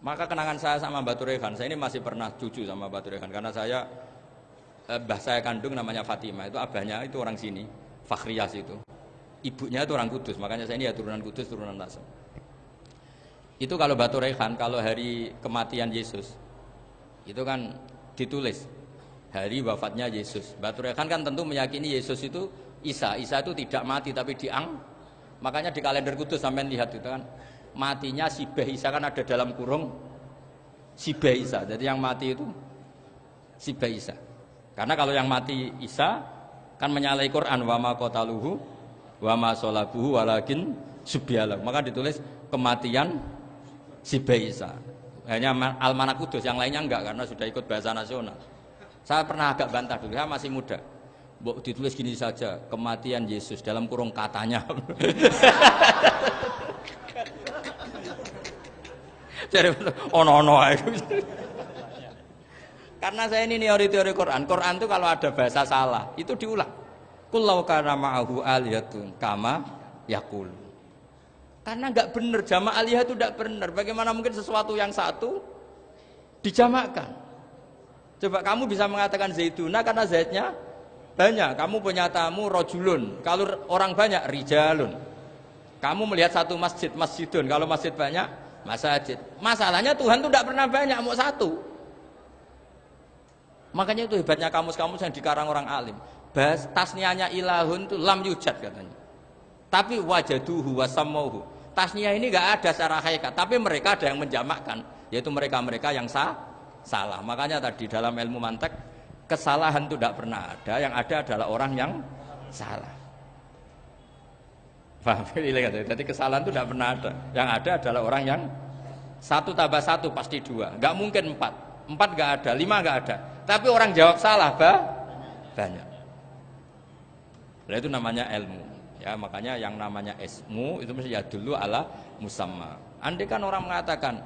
[SPEAKER 1] Maka kenangan saya sama Mbak Turehan, saya ini masih pernah cucu sama Mbak Turehan karena saya mbah saya kandung namanya Fatimah, itu abahnya itu orang sini, Fakhriyas itu. Ibunya itu orang Kudus, makanya saya ini ya turunan Kudus, turunan Nasr. Itu kalau Batu Rehan, kalau hari kematian Yesus itu kan ditulis hari wafatnya Yesus. Batu Rehan kan tentu meyakini Yesus itu Isa itu tidak mati tapi makanya di kalender Kudus sampai lihat itu kan matinya Sibeh Isa, kan ada dalam kurung Sibeh Isa, jadi yang mati itu Sibeh Isa. Karena kalau yang mati Isa kan menyalahi Quran, wa ma qataluhu wa ma salabuhu walakin subyalah, maka ditulis kematian Sibeh Isa. Hanya Almanak Kudus, yang lainnya enggak karena sudah ikut bahasa nasional. Saya pernah agak bantah dulu, saya masih muda. Mbok ditulis gini saja, kematian Yesus dalam kurung katanya. Jadi ono-ono ae. Karena saya ini teori Quran. Quran itu kalau ada bahasa salah, itu diulang. Qul law kana ma'ahu aliyatun kama yaqul. Karena enggak benar, jama' aliyah itu enggak benar. Bagaimana mungkin sesuatu yang satu Dijamakkan. Coba kamu bisa mengatakan zaituna karena zaitnya banyak. Kamu punya tamu rojulun. Kalau orang banyak rijalun. Kamu melihat satu masjid, masjidun. Kalau masjid banyak, masjid. Masalahnya Tuhan itu tidak pernah banyak, mau satu. Makanya itu hebatnya kamus-kamus yang dikarang orang alim. Tasnianya ilahun itu lam yujad katanya. Tapi wajaduhu wasamauhu. Tasniah ini enggak ada secara hakikat, tapi mereka ada yang menjamakkan, yaitu mereka-mereka yang salah. Makanya tadi dalam ilmu mantek kesalahan itu tidak pernah ada, yang ada adalah orang yang salah. Paham? Jadi kesalahan itu tidak pernah ada. Yang ada adalah orang yang 1 tambah 1 pasti 2. Enggak mungkin 4. 4 enggak ada, 5 enggak ada. Tapi orang jawab salah banyak. Nah, itu namanya ilmu. Ya, makanya yang namanya ismu itu mesti ya dulu ala musamma. Andai kan orang mengatakan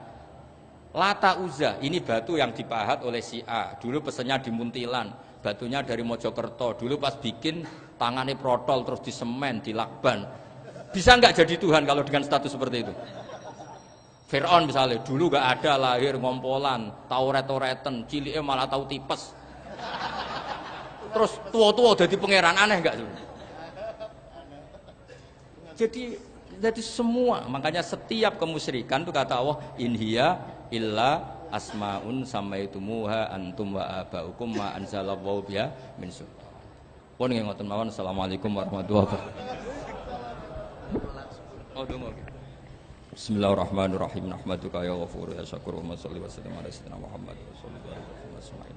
[SPEAKER 1] Lata Uzza, ini batu yang dipahat oleh si A. Dulu pesennya di Muntilan, batunya dari Mojokerto. Dulu pas bikin tangannya protol terus disemen, dilakban. Bisa nggak jadi Tuhan kalau dengan status seperti itu? Fir'aun misalnya, dulu nggak ada lahir ngompolan, tahu retoreten, ciliknya malah tahu tipes. Terus tua-tua jadi pangeran, aneh nggak tuh? Jadi semua, makanya setiap kemusyrikan itu kata Allah, inhiya illa asmaun samaitumuha antum wa abaukum ma anzalallahu biha min sultan. Pun nggih ngoten mawon. Assalamualaikum warahmatullahi wabarakatuh. Bismillahirrahmanirrahim. Nahmaduka ya ghafur ya syakur wa sholli wa sallim ala sayyidina Muhammad wa sallallahu alaihi wasallam.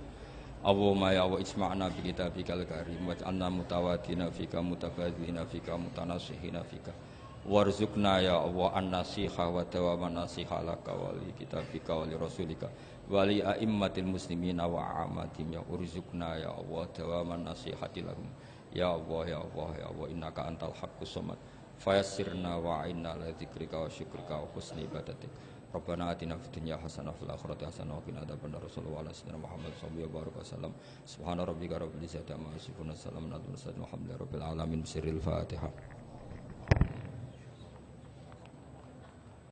[SPEAKER 1] Allahumma ya wa isma'na bi kitabikal karim waj'alna mutawadina fika mutabadzina fika mutanasihina fika warzuqna ya Allah an-nasiha wa dawaman nasiha laka wa li kitabika wa li rasulika wa li a'immatil muslimina wa ammatim ya urzuqna ya Allah dawaman nasihati lahum ya Allah ya Allah ya Allah innaka antal haqqus samad fayassirna wa a'inna ala dzikrika wa syukrika wa husni ibadatik. Rabbana atina fid dunya hasanah wa fil akhirati hasanah wa qina adzabannar. Sallallahu alaihi wasallam Muhammad sallallahu alaihi wasallam. Subhana rabbika rabbil izzati amma yasifun. Wassalamun ala al mursalin walhamdulillahi rabbil alamin. Bismillahil Fatihah.